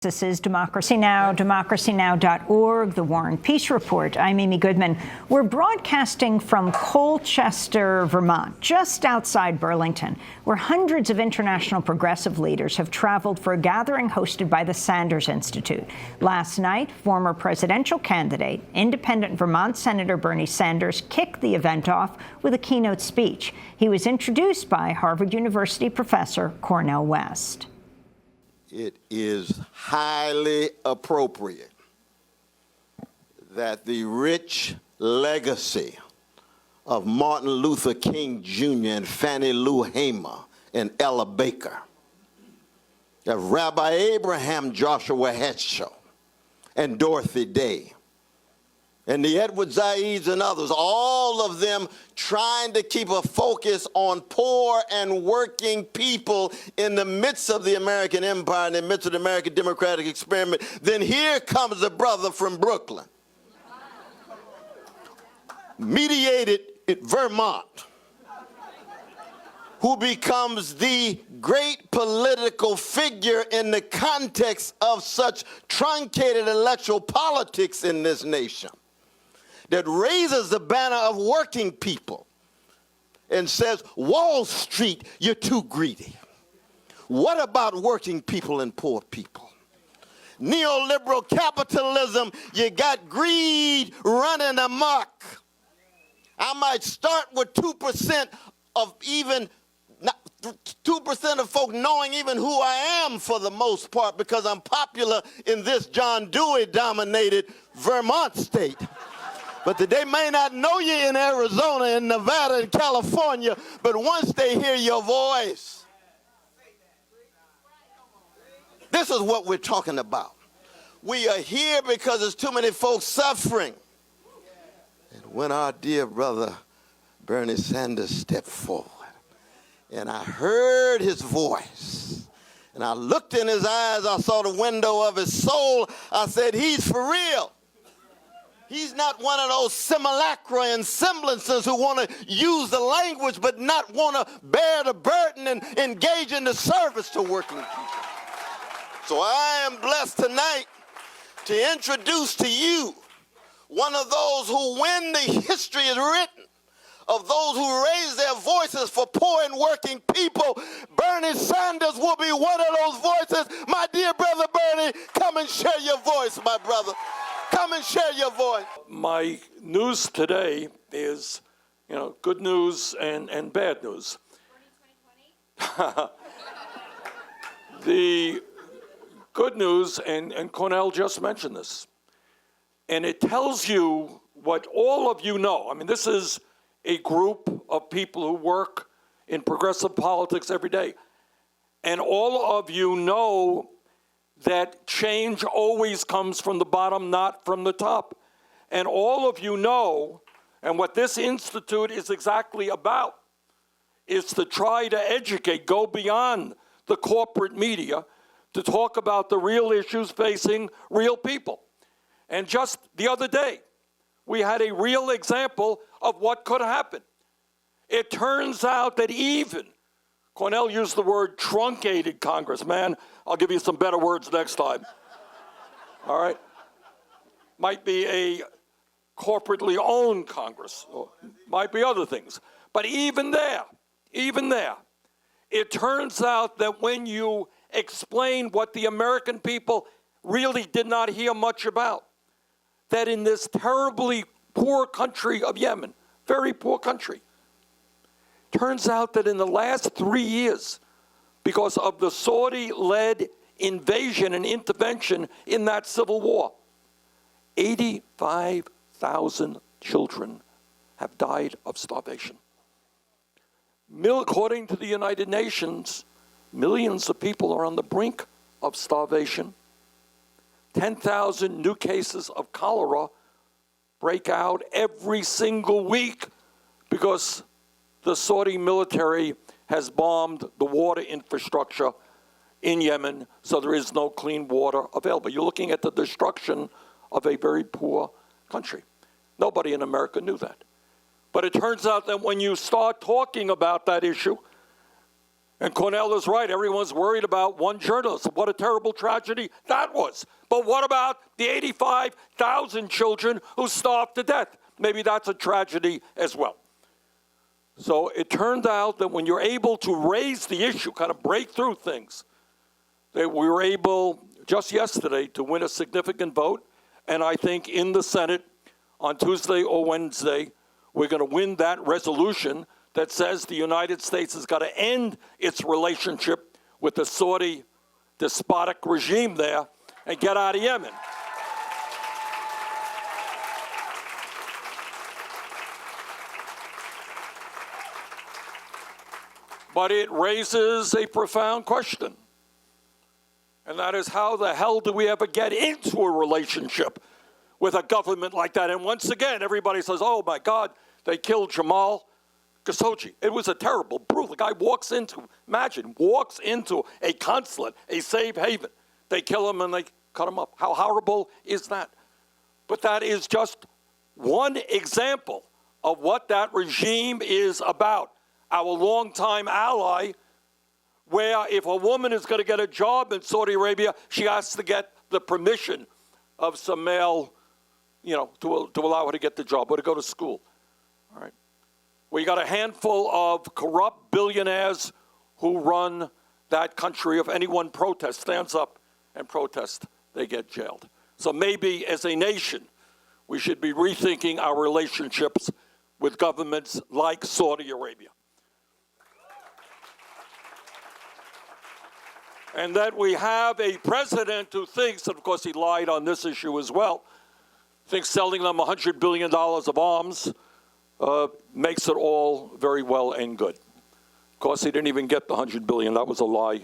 This is Democracy Now!, democracynow.org, The War and Peace Report. I'm Amy Goodman. We're broadcasting from Colchester, Vermont, just outside Burlington, where hundreds of international progressive leaders have traveled for a gathering hosted by the Sanders Institute. Last night, former presidential candidate, independent Vermont Senator Bernie Sanders kicked the event off with a keynote speech. He was introduced by Harvard University professor Cornel West. It is highly appropriate that the rich legacy of Martin Luther King Jr. and Fannie Lou Hamer and Ella Baker, of Rabbi Abraham Joshua Heschel and Dorothy Day, and the Edward Zaids and others, all of them trying to keep a focus on poor and working people in the midst of the American empire, in the midst of the American democratic experiment. Then here comes a brother from Brooklyn, mediated in Vermont, who becomes the great political figure in the context of such truncated electoral politics in this nation, that raises the banner of working people and says, Wall Street, you're too greedy. What about working people and poor people? Neoliberal capitalism, you got greed running amok. I might start with 2% of even, 2% of folk knowing even who I am for the most part, because I'm popular in this John Dewey-dominated Vermont state. But they may not know you in Arizona and Nevada and California, but once they hear your voice, this is what we're talking about. We are here because there's too many folks suffering. And when our dear brother Bernie Sanders stepped forward, and I heard his voice, and I looked in his eyes, I saw the window of his soul, I said, he's for real. He's not one of those simulacra and semblances who want to use the language but not want to bear the burden and engage in the service to working people. So I am blessed tonight to introduce to you one of those who, when the history is written, of those who raise their voices for poor and working people, Bernie Sanders will be one of those voices. My dear brother Bernie, come and share your voice, my brother. Come and share your voice. My news today is, good news and bad news. The good news, and Cornel just mentioned this, and it tells you what all of you know. I mean, this is a group of people who work in progressive politics every day. And all of you know that change always comes from the bottom, not from the top. And all of you know, and what this institute is exactly about, is to try to educate, go beyond the corporate media, to talk about the real issues facing real people. And just the other day, we had a real example of what could happen. It turns out that even, Cornel used the word truncated Congress. Man, I'll give you some better words next time. All right? Might be a corporately owned Congress, or might be other things. But even there, it turns out that when you explain what the American people really did not hear much about, that in this terribly poor country of Yemen, very poor country, turns out that in the last 3 years, because of the Saudi-led invasion and intervention in that civil war, 85,000 children have died of starvation. According to the United Nations, millions of people are on the brink of starvation. 10,000 new cases of cholera break out every single week because the Saudi military has bombed the water infrastructure in Yemen, so there is no clean water available. You're looking at the destruction of a very poor country. Nobody in America knew that. But it turns out that when you start talking about that issue, And Cornel is right. Everyone's worried about one journalist. What a terrible tragedy that was. But what about the 85,000 children who starved to death? Maybe that's a tragedy as well. So it turned out that when you're able to raise the issue, kind of break through things, that we were able just yesterday to win a significant vote. And I think in the Senate on Tuesday or Wednesday, we're going to win that resolution that says the United States has got to end its relationship with the Saudi despotic regime there and get out of Yemen. But it raises a profound question. And that is, how the hell do we ever get into a relationship with a government like that? And once again, everybody says, oh my God, they killed Jamal Khashoggi. It was a terrible, brutal. The guy walks into a consulate, a safe haven. They kill him and they cut him up. How horrible is that? But that is just one example of what that regime is about. Our longtime ally, where if a woman is going to get a job in Saudi Arabia, she has to get the permission of some male, to allow her to get the job or to go to school. All right. We got a handful of corrupt billionaires who run that country. If anyone stands up and protests, they get jailed. So maybe as a nation, we should be rethinking our relationships with governments like Saudi Arabia. And that we have a president who thinks, and of course he lied on this issue as well, thinks selling them $100 billion of arms makes it all very well and good. Of course, he didn't even get the $100 billion. That was a lie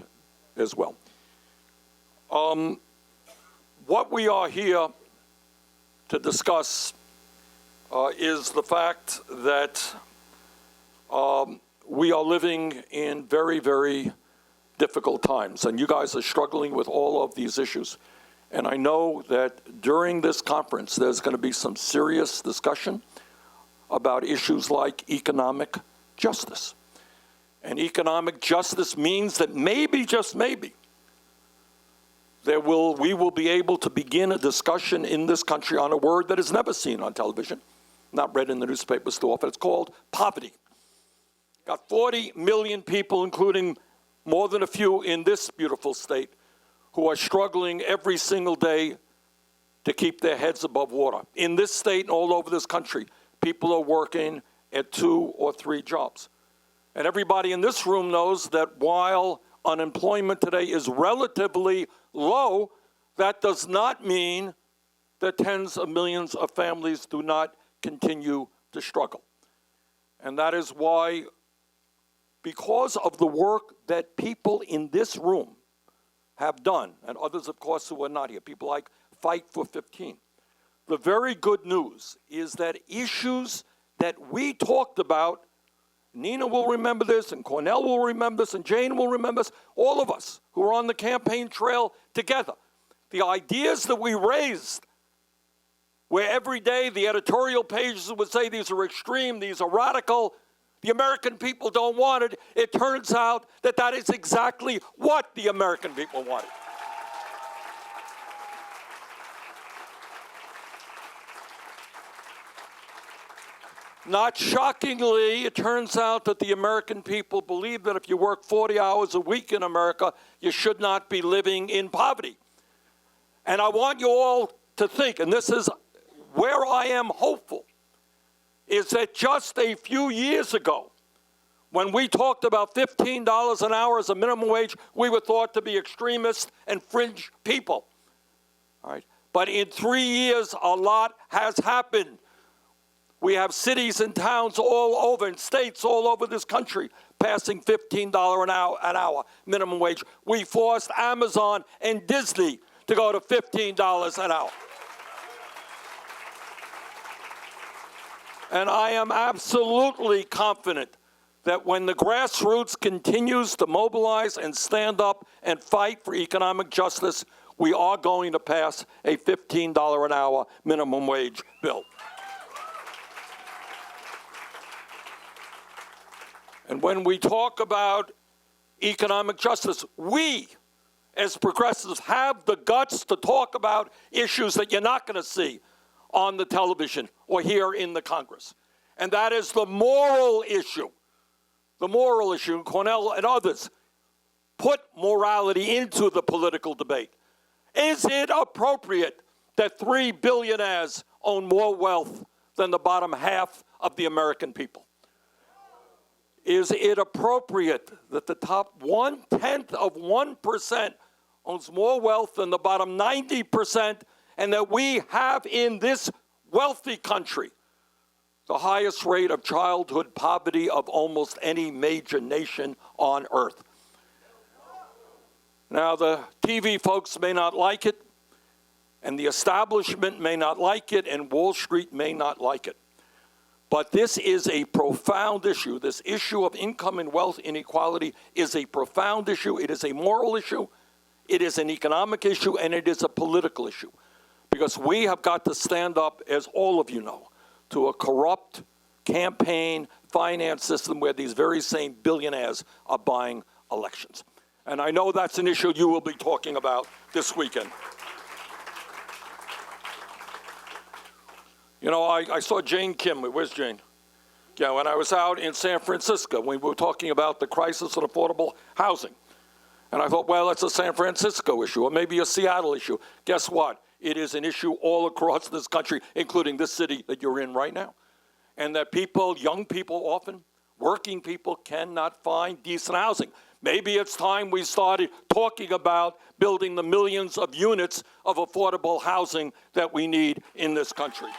as well. What we are here to discuss is the fact that we are living in very, very difficult times, and you guys are struggling with all of these issues. And I know that during this conference, there's going to be some serious discussion about issues like economic justice. And economic justice means that maybe, just maybe, we will be able to begin a discussion in this country on a word that is never seen on television, not read in the newspapers too often. It's called poverty. Got 40 million people, including more than a few in this beautiful state, who are struggling every single day to keep their heads above water. In this state and all over this country, people are working at 2 or 3 jobs. And everybody in this room knows that while unemployment today is relatively low, that does not mean that tens of millions of families do not continue to struggle. And that is why, because of the work that people in this room have done, and others, of course, who are not here, people like Fight for 15, the very good news is that issues that we talked about, Nina will remember this, and Cornel will remember this, and Jane will remember this, all of us who are on the campaign trail together, the ideas that we raised, where every day the editorial pages would say these are extreme, these are radical, the American people don't want it. It turns out that that is exactly what the American people wanted. Not shockingly, it turns out that the American people believe that if you work 40 hours a week in America, you should not be living in poverty. And I want you all to think, and this is where I am hopeful, is that just a few years ago, when we talked about $15 an hour as a minimum wage, we were thought to be extremists and fringe people. All right. But in 3 years, a lot has happened. We have cities and towns all over, and states all over this country passing $15 an hour minimum wage. We forced Amazon and Disney to go to $15 an hour. And I am absolutely confident that when the grassroots continues to mobilize and stand up and fight for economic justice, we are going to pass a $15 an hour minimum wage bill. And when we talk about economic justice. We, as progressives, have the guts to talk about issues that you're not going to see on the television or here in the Congress. And that is the moral issue. The moral issue. Cornel and others put morality into the political debate. Is it appropriate that 3 billionaires own more wealth than the bottom half of the American people? Is it appropriate that the top 0.1% owns more wealth than the bottom 90%, and that we have in this wealthy country the highest rate of childhood poverty of almost any major nation on earth? Now, the TV folks may not like it, and the establishment may not like it, and Wall Street may not like it. But this is a profound issue. This issue of income and wealth inequality is a profound issue. It is a moral issue. It is an economic issue, and it is a political issue. Because we have got to stand up, as all of you know, to a corrupt campaign finance system where these very same billionaires are buying elections. And I know that's an issue you will be talking about this weekend. You know, I saw Jane Kim. Where's Jane? Yeah, when I was out in San Francisco, we were talking about the crisis of affordable housing. And I thought, well, that's a San Francisco issue, or maybe a Seattle issue. Guess what? It is an issue all across this country, including this city that you're in right now. And that people, young people often, working people, cannot find decent housing. Maybe it's time we started talking about building the millions of units of affordable housing that we need in this country.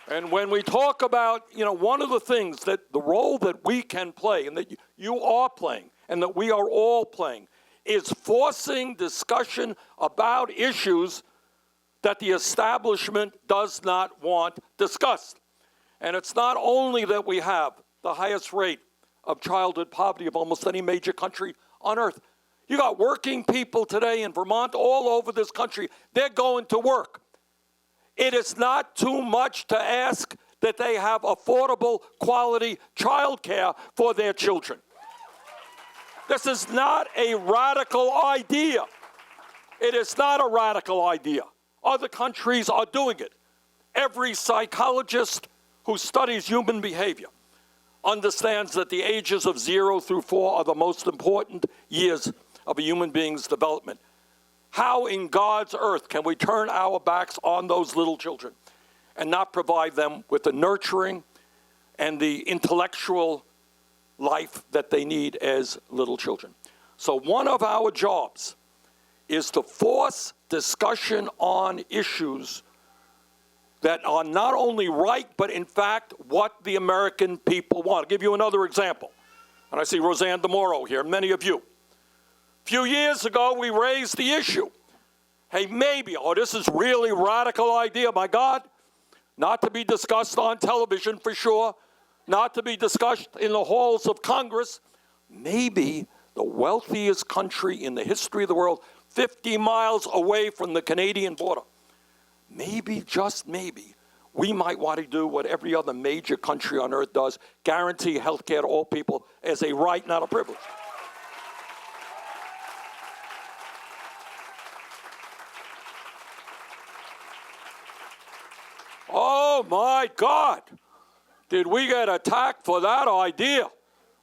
And when we talk about, you know, one of the things that the role that we can play, and that you are playing, and that we are all playing, is forcing discussion about issues that the establishment does not want discussed. And it's not only that we have the highest rate of childhood poverty of almost any major country on earth. You got working people today in Vermont, all over this country, they're going to work. It is not too much to ask that they have affordable, quality childcare for their children. This is not a radical idea. It is not a radical idea. Other countries are doing it. Every psychologist who studies human behavior understands that the ages of 0 through 4 are the most important years of a human being's development. How in God's earth can we turn our backs on those little children and not provide them with the nurturing and the intellectual life that they need as little children? So one of our jobs is to force discussion on issues that are not only right, but in fact what the American people want. I'll give you another example. And I see Roseanne DeMoro here, many of you. A few years ago, we raised the issue. Hey, maybe, this is really radical idea, my God, not to be discussed on television for sure, not to be discussed in the halls of Congress. Maybe the wealthiest country in the history of the world, 50 miles away from the Canadian border, maybe, just maybe, we might want to do what every other major country on earth does, guarantee health care to all people as a right, not a privilege. Oh, my God. Did we get attacked for that idea?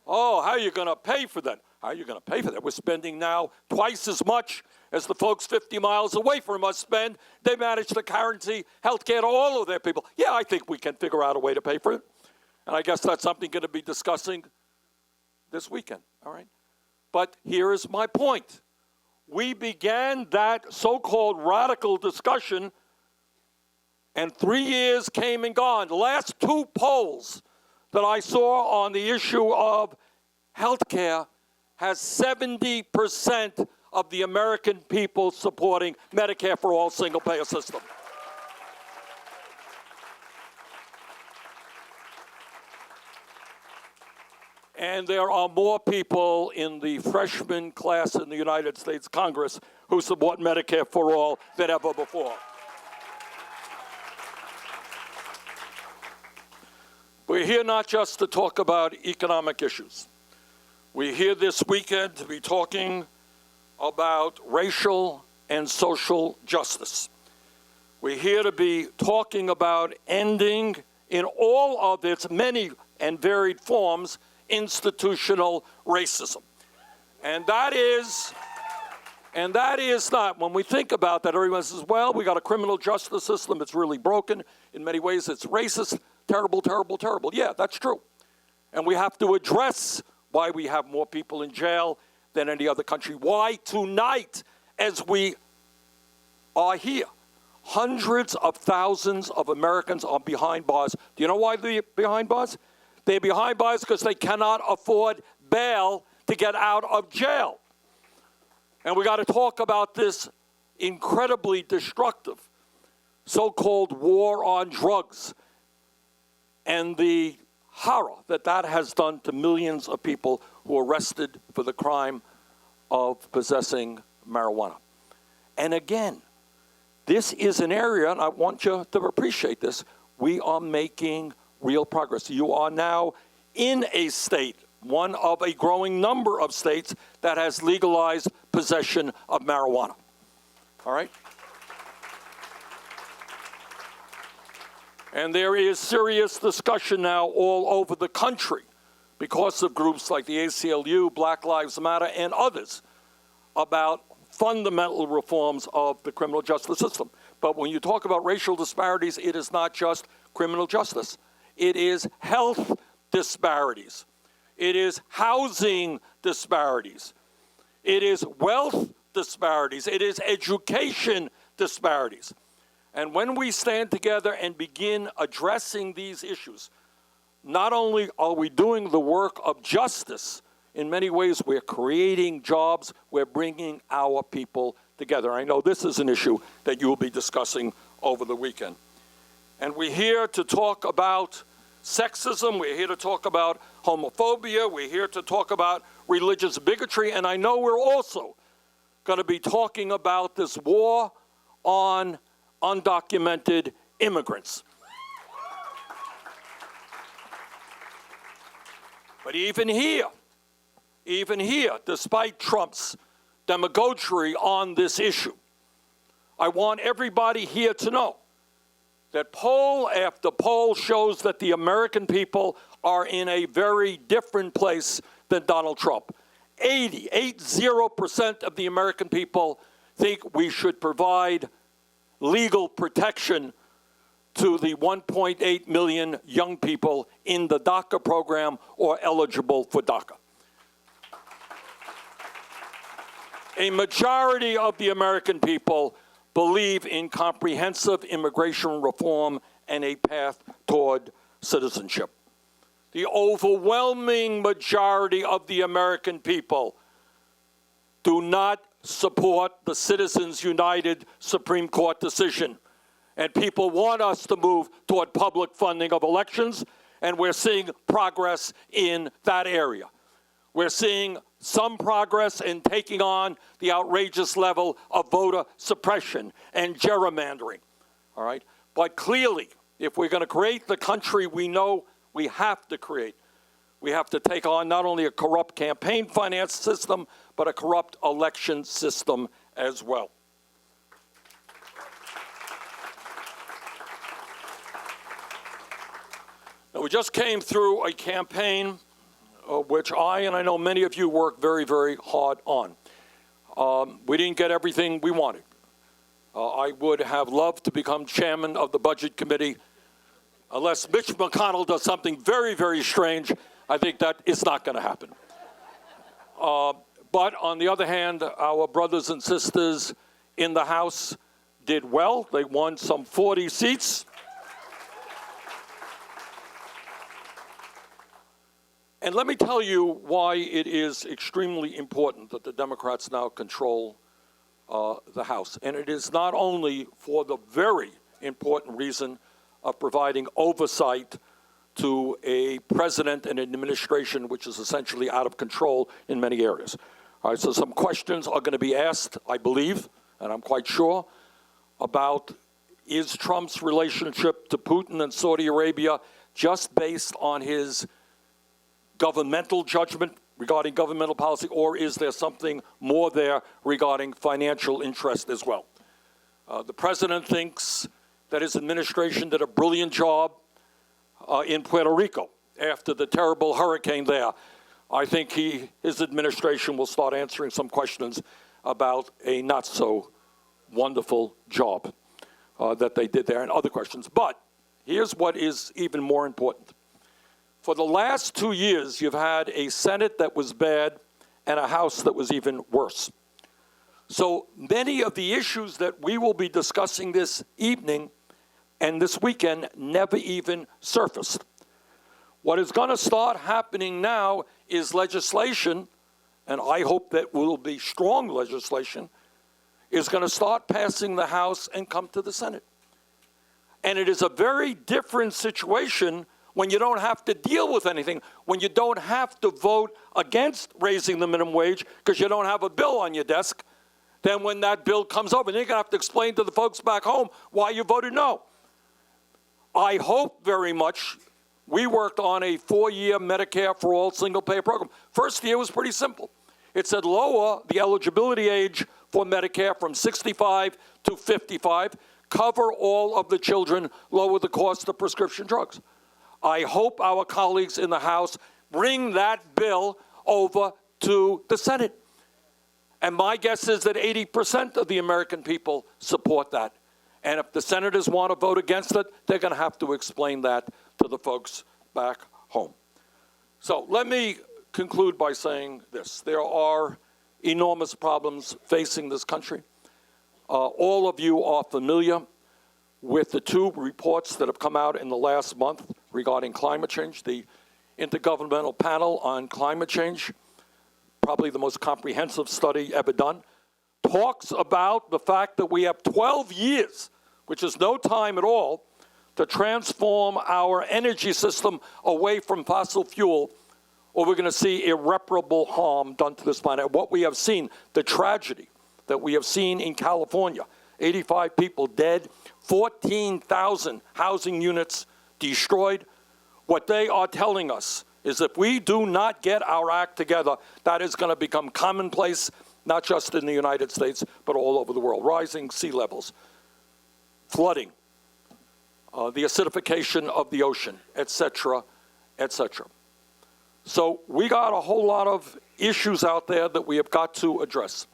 Oh, how are you going to pay for that? How are you going to pay for that? We're spending now twice as much as the folks 50 miles away from us spend. They manage to guarantee health care to all of their people. Yeah, I think we can figure out a way to pay for it. And I guess that's something going to be discussing this weekend, all right? But here is my point. We began that so-called radical discussion, and 3 years came and gone. The last 2 polls that I saw on the issue of health care has 70% of the American people supporting Medicare for all single-payer system. And there are more people in the freshman class in the United States Congress who support Medicare for all than ever before. We're here not just to talk about economic issues. We're here this weekend to be talking about racial and social justice. We're here to be talking about ending, in all of its many and varied forms, institutional racism. And that is not, when we think about that, everyone says, well, we got a criminal justice system, it's really broken. In many ways, it's racist, terrible, terrible, terrible. Yeah, that's true. And we have to address why we have more people in jail than any other country. Why tonight, as we are here, hundreds of thousands of Americans are behind bars. Do you know why they're behind bars? They're behind bars because they cannot afford bail to get out of jail. And we got to talk about this incredibly destructive so-called war on drugs and the horror that that has done to millions of people who are arrested for the crime of possessing marijuana. And again, this is an area, and I want you to appreciate this, we are making real progress. You are now in a state, one of a growing number of states, that has legalized possession of marijuana. All right? And there is serious discussion now all over the country because of groups like the ACLU, Black Lives Matter, and others about fundamental reforms of the criminal justice system. But when you talk about racial disparities, it is not just criminal justice. It is health disparities. It is housing disparities. It is wealth disparities. It is education disparities. And when we stand together and begin addressing these issues, not only are we doing the work of justice, in many ways we're creating jobs, we're bringing our people together. I know this is an issue that you will be discussing over the weekend. And we're here to talk about sexism, we're here to talk about homophobia, we're here to talk about religious bigotry, and I know we're also going to be talking about this war on undocumented immigrants. But even here, despite Trump's demagoguery on this issue, I want everybody here to know that poll after poll shows that the American people are in a very different place than Donald Trump. 80% of the American people think we should provide legal protection to the 1.8 million young people in the DACA program or eligible for DACA. A majority of the American people believe in comprehensive immigration reform and a path toward citizenship. The overwhelming majority of the American people do not support the Citizens United Supreme Court decision. And people want us to move toward public funding of elections, and we're seeing progress in that area. We're seeing some progress in taking on the outrageous level of voter suppression and gerrymandering, all right? But clearly, if we're going to create the country we know we have to create, we have to take on not only a corrupt campaign finance system, but a corrupt election system as well. Now, we just came through a campaign which I know many of you worked very, very hard on. We didn't get everything we wanted. I would have loved to become chairman of the Budget Committee. Unless Mitch McConnell does something very, very strange, I think that is not going to happen. But on the other hand, our brothers and sisters in the House did well. They won some 40 seats. And let me tell you why it is extremely important that the Democrats now control the House. And it is not only for the very important reason of providing oversight to a president and administration which is essentially out of control in many areas. All right, so some questions are going to be asked, I believe, and I'm quite sure, about is Trump's relationship to Putin and Saudi Arabia just based on his governmental judgment regarding governmental policy, or is there something more there regarding financial interest as well? The president thinks that his administration did a brilliant job in Puerto Rico after the terrible hurricane there. I think his administration will start answering some questions about a not so wonderful job that they did there and other questions. But here's what is even more important. For the last 2 years, you've had a Senate that was bad and a House that was even worse. So many of the issues that we will be discussing this evening and this weekend never even surfaced. What is going to start happening now is legislation, and I hope that will be strong legislation, is going to start passing the House and come to the Senate. And it is a very different situation when you don't have to deal with anything, when you don't have to vote against raising the minimum wage because you don't have a bill on your desk, then when that bill comes up, and you're going to have to explain to the folks back home why you voted no. I hope very much. We worked on a 4-year Medicare for all single-payer program. First year was pretty simple. It said lower the eligibility age for Medicare from 65 to 55, cover all of the children, lower the cost of prescription drugs. I hope our colleagues in the House bring that bill over to the Senate. And my guess is that 80% of the American people support that. And if the senators want to vote against it, they're going to have to explain that to the folks back home. So let me conclude by saying this. There are enormous problems facing this country. All of you are familiar with the 2 reports that have come out in the last month regarding climate change. The Intergovernmental Panel on Climate Change, probably the most comprehensive study ever done, talks about the fact that we have 12 years, which is no time at all, to transform our energy system away from fossil fuel, or we're going to see irreparable harm done to this planet. What we have seen, the tragedy that we have seen in California, 85 people dead, 14,000 housing units destroyed. What they are telling us is if we do not get our act together, that is going to become commonplace, not just in the United States, but all over the world. Rising sea levels, flooding, the acidification of the ocean, et cetera, et cetera. So we got a whole lot of issues out there that we have got to address.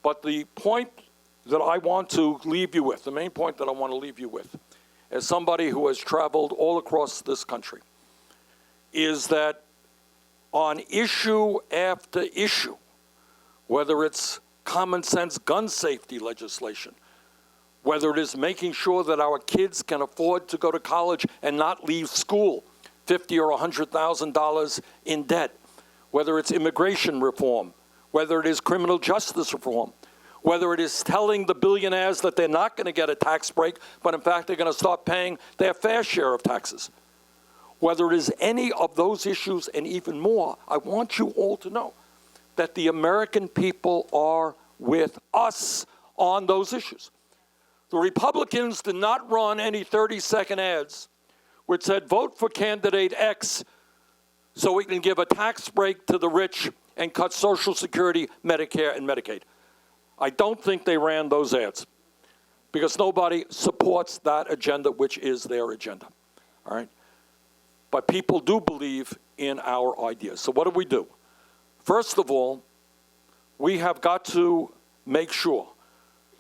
But the point that I want to leave you with, the main point that I want to leave you with, as somebody who has traveled all across this country, is that on issue after issue, whether it's common sense gun safety legislation, whether it is making sure that our kids can afford to go to college and not leave school $50,000 or $100,000 in debt, whether it's immigration reform, whether it is criminal justice reform, whether it is telling the billionaires that they're not going to get a tax break, but in fact they're going to start paying their fair share of taxes. Whether it is any of those issues and even more, I want you all to know that the American people are with us on those issues. The Republicans did not run any 30-second ads which said, vote for candidate X so we can give a tax break to the rich and cut Social Security, Medicare, and Medicaid. I don't think they ran those ads because nobody supports that agenda, which is their agenda, all right? But people do believe in our ideas. So what do? First of all, we have got to make sure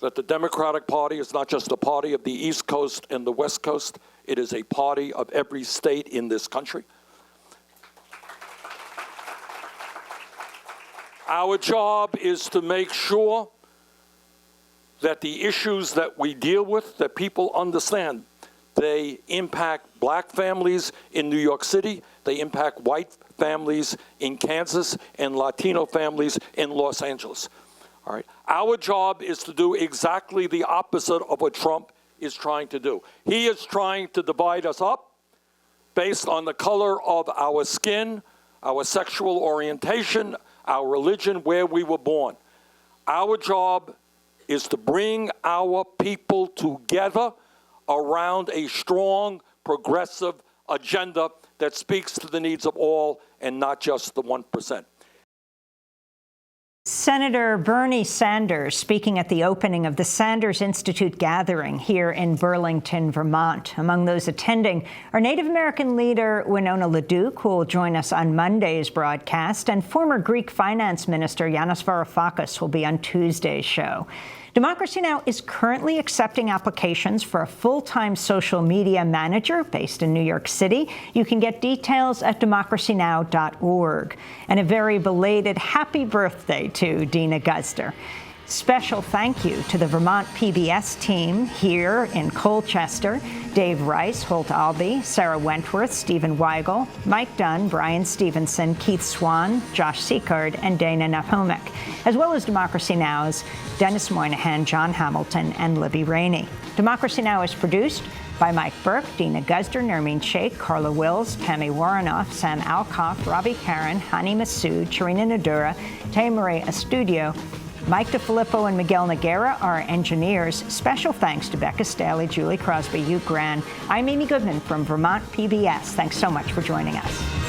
that the Democratic Party is not just a party of the East Coast and the West Coast. It is a party of every state in this country. Our job is to make sure that the issues that we deal with, that people understand, they impact black families in New York City, they impact white families in Kansas, and Latino families in Los Angeles. All right. Our job is to do exactly the opposite of what Trump is trying to do. He is trying to divide us up based on the color of our skin, our sexual orientation, our religion, where we were born. Our job is to bring our people together around a strong, progressive agenda that speaks to the needs of all and not just the 1%. Senator Bernie Sanders speaking at the opening of the Sanders Institute gathering here in Burlington, Vermont. Among those attending are Native American leader Winona LaDuke, who will join us on Monday's broadcast, and former Greek finance minister Yanis Varoufakis will be on Tuesday's show. Democracy Now! Is currently accepting applications for a full-time social media manager based in New York City. You can get details at democracynow.org. And a very belated happy birthday to Dina Guzder. Special thank you to the Vermont PBS team here in Colchester, Dave Rice, Holt Albee, Sarah Wentworth, Stephen Weigel, Mike Dunn, Brian Stevenson, Keith Swan, Josh Seacard, and Dana Nahomic, as well as Democracy Now!'s Dennis Moynihan, John Hamilton, and Libby Rainey. Democracy Now! Is produced by Mike Burke, Dina Guzder, Nermeen Sheikh, Carla Wills, Tammy Warrenoff, Sam Alcoff, Robbie Karen, Hani Massoud, Charina Nadura, Tay-Marie Astudio, Mike DeFilippo and Miguel Noguera are our engineers. Special thanks to Becca Staley, Julie Crosby, Hugh Gran. I'm Amy Goodman from Vermont PBS. Thanks so much for joining us.